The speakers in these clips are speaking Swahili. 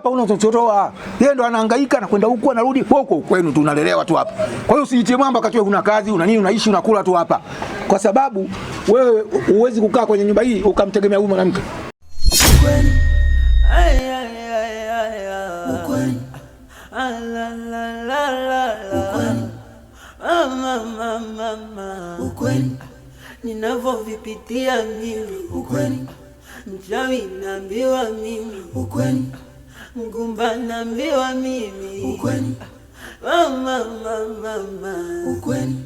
hapa unachochoroa. Yeye ndo anahangaika na kwenda huko anarudi huko kwenu tunalelewa tu hapa. Kwa hiyo usijitie mwamba kati wewe una kazi, una nini, unaishi unakula tu hapa. Kwa sababu wewe huwezi kukaa kwenye nyumba hii ukamtegemea huyu mwanamke. Ukweli. Ukweli. Mama. Ukweli. Ninavyovipitia mimi. Ukweli. Mchawi naambiwa mimi. Ukweli. Mgumba naambiwa mimi. Ukweli. Mama. Ukweli.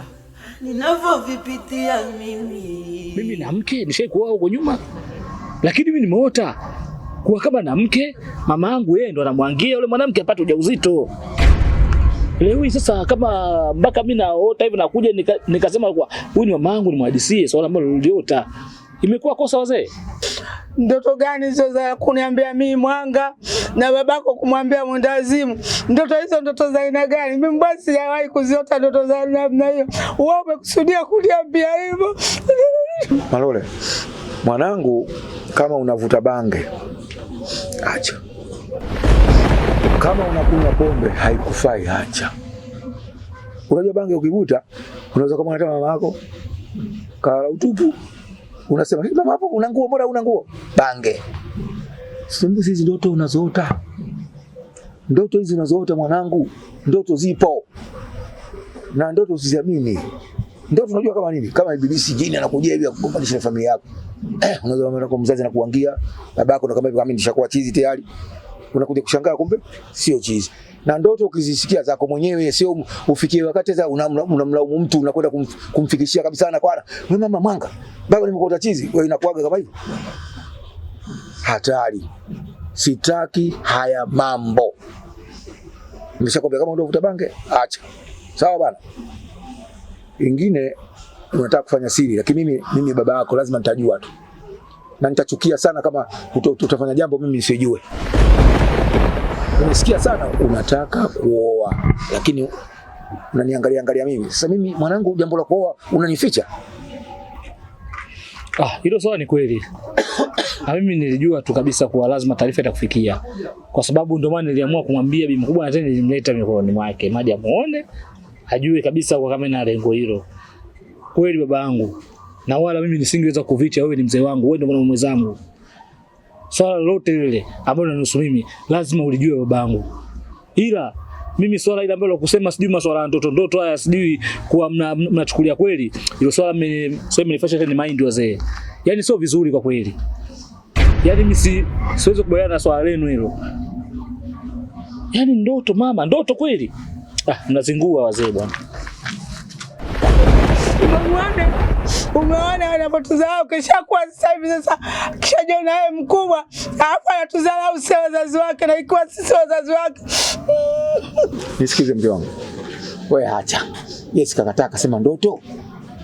Ninavyovipitia mimi. Mimi na mke nishaikuwa huko nyuma. Lakini mimi nimeota kuwa kama na mke, mama yangu yeye ndo anamwangia yule mwanamke apate ujauzito. Leo hii sasa kama mpaka mimi naota hivi nakuja nikasema kwa huyu ni mama yangu nimhadisie swala ambalo niliota. Imekuwa kosa wazee. Ndoto gani hizo za kuniambia mimi mwanga na babako kumwambia mwendazimu? Ndoto hizo ndoto za aina gani? Mimi basi sijawahi kuziota ndoto za namna hiyo. Wewe umekusudia kuniambia hivyo? Malole, mwanangu, kama unavuta bange acha. Kama unakunywa pombe haikufai acha. Unajua bange ukivuta unaweza kama hata mama yako kala utupu. Unasema mama hapo una nguo, bora una nguo. Bange. Simbu hizi ndoto unazoota. Ndoto hizi unazoota mwanangu, ndoto zipo. Na ndoto usiziamini. Ndoto unajua kama nini? Kama ibilisi jini anakujia hivi akugombanisha na familia yako. Unaweza mama yako mzazi anakuangia, babako ndo kama hivi kama nishakuwa chizi tayari. Unakuja kushangaa kumbe sio chizi. Na ndoto ukizisikia zako mwenyewe sio ufikie wakati za unamlaumu mtu unakwenda kumfikishia kabisa na kwa wewe mama mwanga baba nimekuota chizi wewe inakuaga kama hivyo. Hatari. Sitaki haya mambo. Nimeshakwambia kama ndio vuta bange acha. Sawa bana. Ingine unataka kufanya siri lakini mimi baba yako lazima nitajua tu. Na nitachukia sana kama utafanya jambo mimi nisijue. Unasikia sana unataka kuoa lakini unaniangalia mimi. Sasa mimi mwanangu jambo la kuoa unanificha. Hilo sawa ni kweli. Na mimi nilijua tu kabisa kuwa lazima taarifa itakufikia. Kwa sababu ndio maana niliamua kumwambia bibi mkubwa na tena nilimleta mikononi mwake. Maji amuone, ajue kabisa kwa kama ina lengo hilo. Kweli baba yangu. Na wala mimi nisingeweza kuvicha wewe ni mzee wangu, wewe ndio mwana mwenzangu. Swala lote lile ambalo linahusu mimi lazima ulijue babangu. Ila mimi swala ile ambalo kusema sijui maswala ya ndoto haya sijui kuwa mnachukulia kweli. Hilo swala mmenifanya tena mind wazee. Yaani sio vizuri kwa kweli. Yaani mimi siwezi kubaliana na swala lenu hilo. Yaani ndoto mama, ndoto kweli. Mnazingua wazee bwana. Umeona wanapotuzao kishakuwa sasa hivi sasa kishajiona yeye mkubwa hapa anatuzao sisi wazazi wake na ikiwa sisi wazazi wake. Nisikize mke wangu. Wewe acha. Yes kakataa akasema ndoto.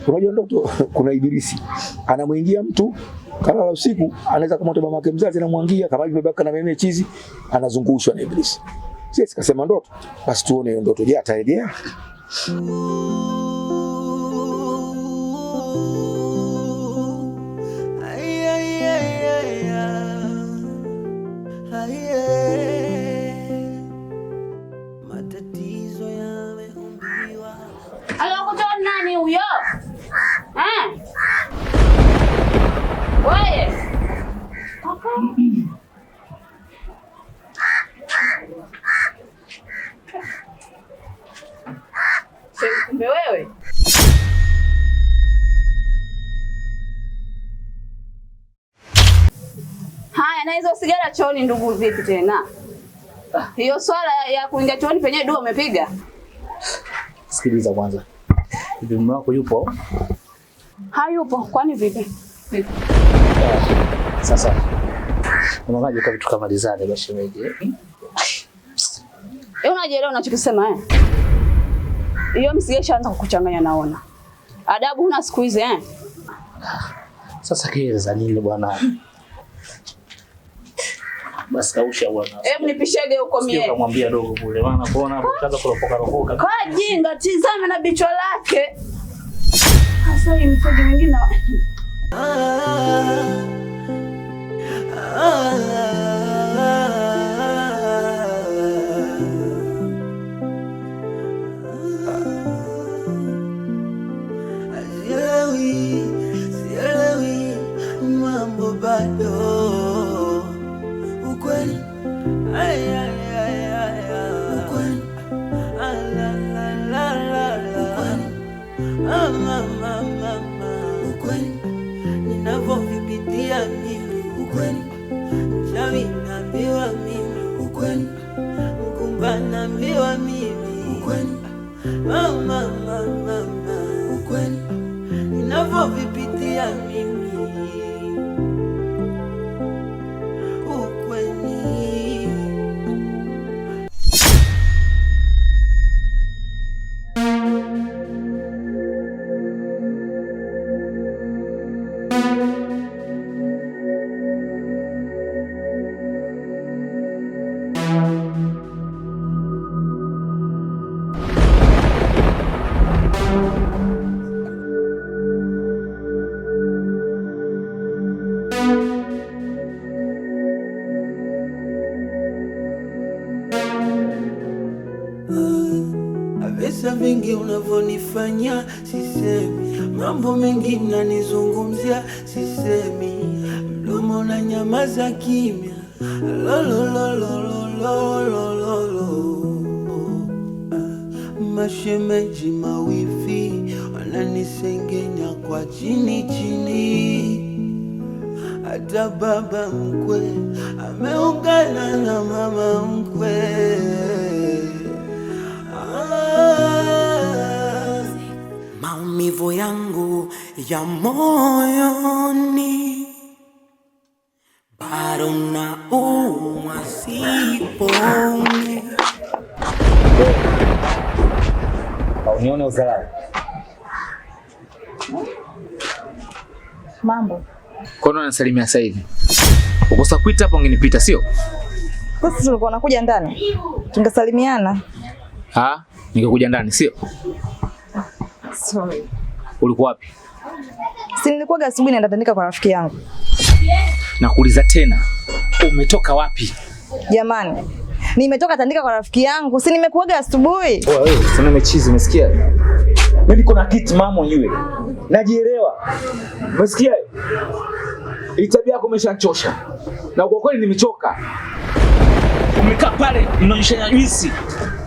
Unajua ndoto kuna ibilisi. Anamuingia mtu kama la usiku anaweza kama mama yake mzazi anamwangia kama hivi babaka na meme chizi anazungushwa na ibilisi. Yes kasema ndoto. Basi tuone hiyo ndoto je atarejea. Matatizo yameumbiwa. Alokutoa nani huyo? Wewe. Kumbe wewe. Haya na hizo sigara chooni ndugu vipi tena? Hiyo swala ya kuingia chooni penye dua umepiga? Sikiliza kwanza. Bibi mume wako yupo? Hayupo, kwani vipi? Sasa. Unaangaje kwa vitu kama dizade basi wewe? Unajielewa unachokisema Hiyo msigesha anza kukuchanganya naona. Adabu huna siku hizi Sasa kieleza nini bwana? Basi kausha bwana. Hebu nipishege huko mie. Sio kumwambia dogo kule. Maana kuona hapo kaanza kuropoka. Kwa jinga tizama na bichwa lake. Sasa hii mfuje mwingine. ukweli mama ukweli ninavyovipitia mimi ukweli. Visa vingi unavyonifanya sisemi, mambo mengi mnanizungumzia sisemi, mdomo na nyamaza kimya, mashemeji mawifi wananisengenya kwa chini chini, hata baba mkwe ameungana na mama mkwe. Maumivu yangu ya moyoni bado naumwa siponi. Unione uzalao. Mambo. Kono nasalimia sasa hivi. Ukosa kuita hapo ungenipita sio? Sasa tulikuwa nakuja ndani. Tungesalimiana. Ningekuja ndani sio? Sorry. Ulikuwa wapi? Si nilikuwa asubuhi naenda tandika kwa rafiki yangu. Nakuuliza tena. Umetoka wapi? Jamani. Nimetoka tandika kwa rafiki yangu. Si nimekuaga asubuhi. Wewe, sana mechizi umesikia? Mimi niko na kitu mama yule. Najielewa. Umesikia? Itabia yako imeshachosha. Na kwa kweli nimechoka. Umekaa pale mnaonyeshana juisi.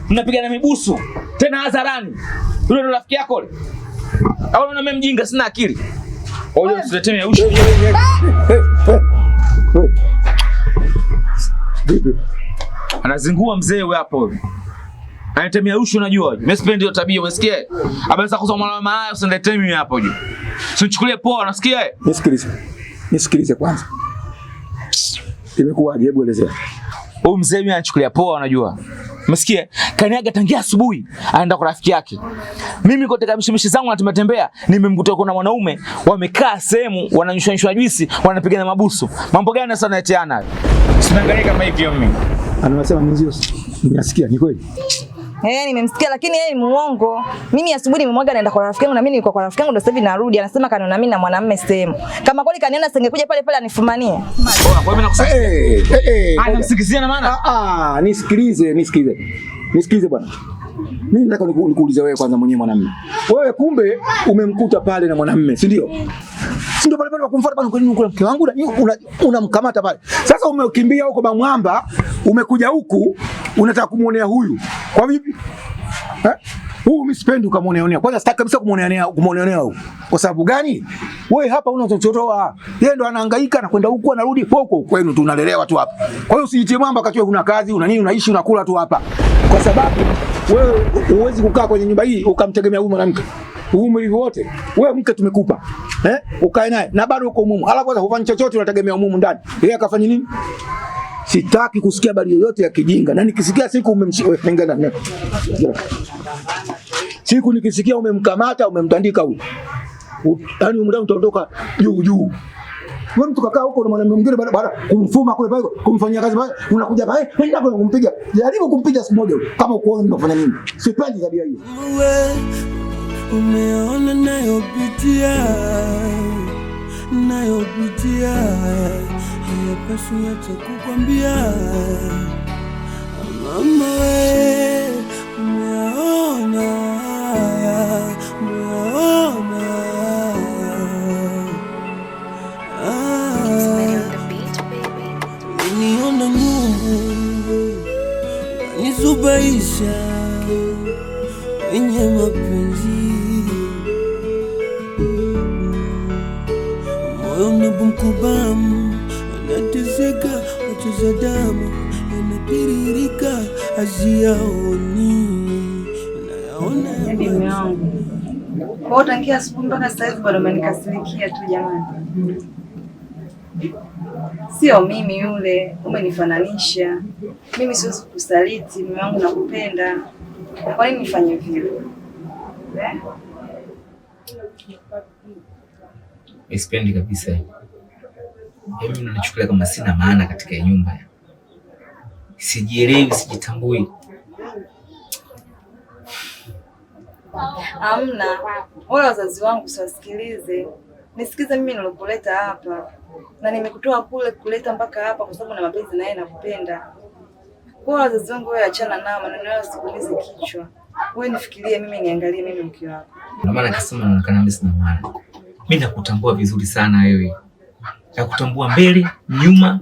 Mnapigana mibusu tena hadharani. Yule ndo rafiki yako yule. Au unaona mimi mjinga sina akili? Wewe usiletee ya ushi. Anazingua mzee wewe hapo. Anatemea ushi unajua. Mimi sipendi hiyo tabia, umesikia? Abaweza kusoma mama haya usiniletee mimi hapo juu. Usichukulie poa, unasikia? Nisikilize kwanza. Imekuwaje? Hebu elezea. Huyu mzee mimi anachukulia poa unajua. Umesikia? Kaniaga tangia asubuhi anaenda kwa rafiki yake. Mimi kote kamishimishi zangu natembea nimemkuta kuna wanaume wamekaa sehemu wananyushwa juisi wanapigana mabusu. Mambo gani sasa naetiana? Usiangalie kama hivyo mimi. Anasema mzio. Ninasikia ni kweli. Nimemsikia lakini yeye ni muongo. Mimi asubuhi nimemwaga naenda kwa rafiki yangu na mimi nilikuwa kwa rafiki yangu ndio sasa hivi narudi. Anasema kaniona mimi na mwanamume sehemu. Kama kweli kaniona singekuja pale pale anifumanie. Bora kwa mimi nakusaidia. Anamsikizia na maana? Nisikilize bwana. Mimi nataka nikuulize wewe kwanza mwenyewe mwanamume. Wewe kumbe umemkuta pale na mwanamume, si ndio? Si ndio pale pale wakumfuata pale kwa mke wangu unamkamata pale. Sasa umekimbia huko Bamwamba, umekuja huku unataka kumuonea huyu. Kwa vipi? Huyu mimi sipendi ukamuonea. Kwanza sitaki kabisa kumuonea huyu. Kwa sababu gani? Wewe hapa una chochotoa. Yeye ndo anahangaika na kwenda huku anarudi huko kwenu tu unalelewa tu hapa. Kwa hiyo usijitie mwamba kati una kazi, una nini, unaishi unakula tu hapa. Kwa sababu wewe huwezi kukaa kwenye nyumba hii ukamtegemea huyu mwanamke. Uvumilivu wote. Wewe mke tumekupa. Ukae naye na bado uko mumu. Alafu kwanza hufanya chochote unategemea mumu ndani. Yeye akafanya nini? Sitaki kusikia habari yoyote ya kijinga. Na nikisikia siku umemshika na siku nikisikia umemkamata umemtandika huyu. Yaani muda utaondoka juu. Wewe mtu kakaa huko na mwanamume mwingine baada kumfuma kule pale kumfanyia kazi pale unakuja pale nenda kumpiga. Jaribu kumpiga siku moja kama ukoona unafanya nini. Sipendi tabia hiyo. Umeona nayopitia hayapaswi hata kukwambia mama we, umeona niona Mungu nizubaisha wenye mapenzi moyo unabumkubamu anateseka wacheza damu yanatiririka haziyaoni Yaani mume wangu. Kwa hiyo tangia asubuhi mpaka sasa hivi bado umenikasirikia tu jamani. Sio mimi yule, umenifananisha. Mimi siwezi kusaliti, mume wangu nakupenda. Kwa nini nifanye vile? Sipendi kabisa. Mimi ninachukulia kama sina maana katika nyumba. Sijielewi, sijitambui. Hamna. Wala wazazi wangu siwasikilize. Nisikize mimi nilokuleta hapa. Na nimekutoa kule kuleta mpaka hapa kwa sababu na mapenzi na yeye nakupenda. Kwa wazazi wangu wewe achana nao, maneno yao sikuulize kichwa. Wewe nifikirie mimi, niangalie mimi mke wako. Ndio maana nasema naonekana mimi sina maana. Mimi nakutambua vizuri sana wewe. Nakutambua mbele, nyuma,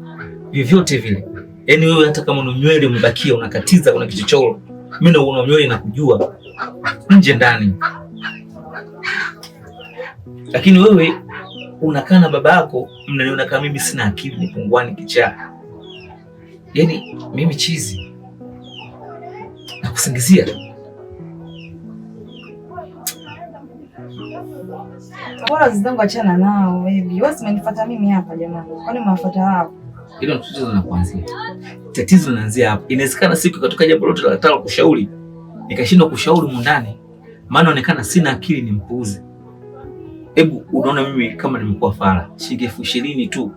vyovyote vile. Yaani wewe hata kama una nywele umebakia unakatiza kuna kichochoro. Mimi na una nywele nakujua. Nje ndani. Lakini wewe unakaa na baba yako, mnaniona kama mimi sina akili, ni pungwani kichaa. Yaani mimi chizi. Nakusingizia. Bora wazazi wangu achana nao baby. Wewe umenifuata mimi hapa jamani. Kwani umewafuata wao? Hilo ni tatizo linapoanzia. Tatizo linaanzia hapo. Inawezekana siku ikatoka jambo lote la nataka kushauri, nikashindwa kushauri mundani, maana inaonekana sina akili, ni mpuuzi. Hebu unaona mimi kama nimekuwa fara, shilingi 20,000 tu.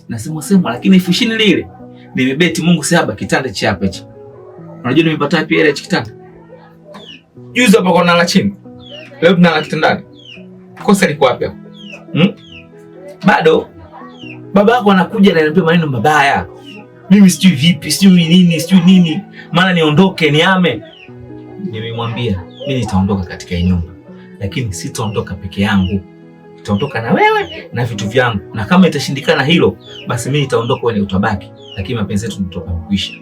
Nasema lakini 20,000 lile nimebeti Mungu saba kitanda cha hapa hichi. Unajua nimepata wapi ile kitanda? Juzi hapa kwa nala chini. Leo tunala kitandani. Kosa liko wapi hapo? Bado baba yako anakuja na ananiambia maneno mabaya. Mimi sijui vipi, sijui nini. Maana niondoke, niame. Nimemwambia mimi nitaondoka katika nyumba. Lakini sitaondoka peke yangu. Nitaondoka na wewe na vitu vyangu. Na kama itashindikana hilo, basi mimi nitaondoka, wewe utabaki. Lakini mapenzi yetu nitoka kuisha.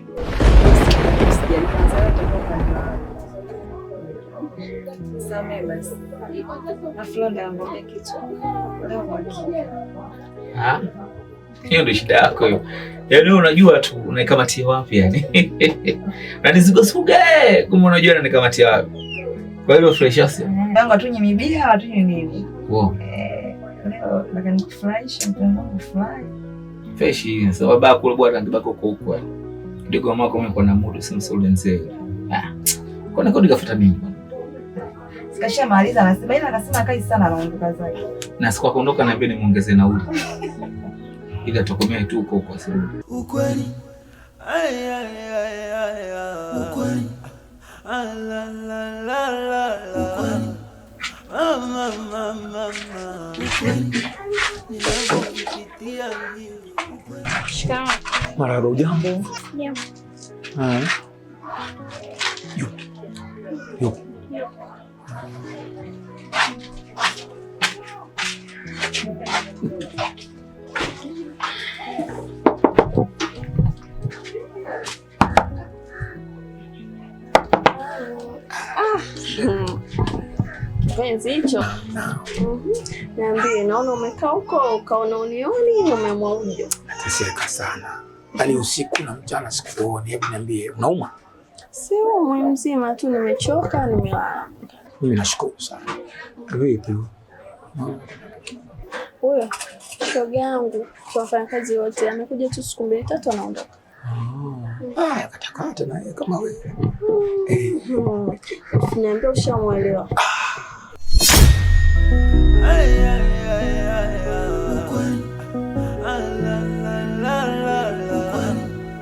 Same basi. Na Flonda ngombe kitu. Leo baki. Hiyo ndio shida yako hiyo. Yaani unajua tu unaikamatia wapi yani. Na nizigusuge kama unajua unaikamatia wapi. Kwa hiyo fresh asi. Yangu tu nyimibia watu nini? Wow. Leo nataka nikufurahishe mpenzi wangu furahi. Fresh sababu baba kule bwana ndibako huko. Kidogo mama yako umekuwa na muda simsaulie mzee. Kwa nini nikafuta nini bwana? Sikasha maliza anasema ila akasema kai sana anaondoka zake. Na siku akaondoka na mbele muongezee nauli. Ili atokomee tu huko kwa sababu. Ukweli. Ukweli. La la la la. Ukweli. Mama. Ukweli. Ninapokupitia mimi. Shikamoo. Marahaba, ujambo? Jambo. Yup. Penzi hicho. Niambie, naona umekaa huko ukaona unioni, umeamua uje. Nateseka sana. Yaani usiku na mchana sikuoni. Hebu niambie, unauma? Sio mimi mzima tu, nimechoka, nimelala. Mimi nashukuru sana. Vipi? Huyo shoga yangu tunafanya kazi wote, amekuja tu siku 2-3 anaondoka. Katakata na yeye kama wewe. Niambia ushamuelewa. Ay, ay,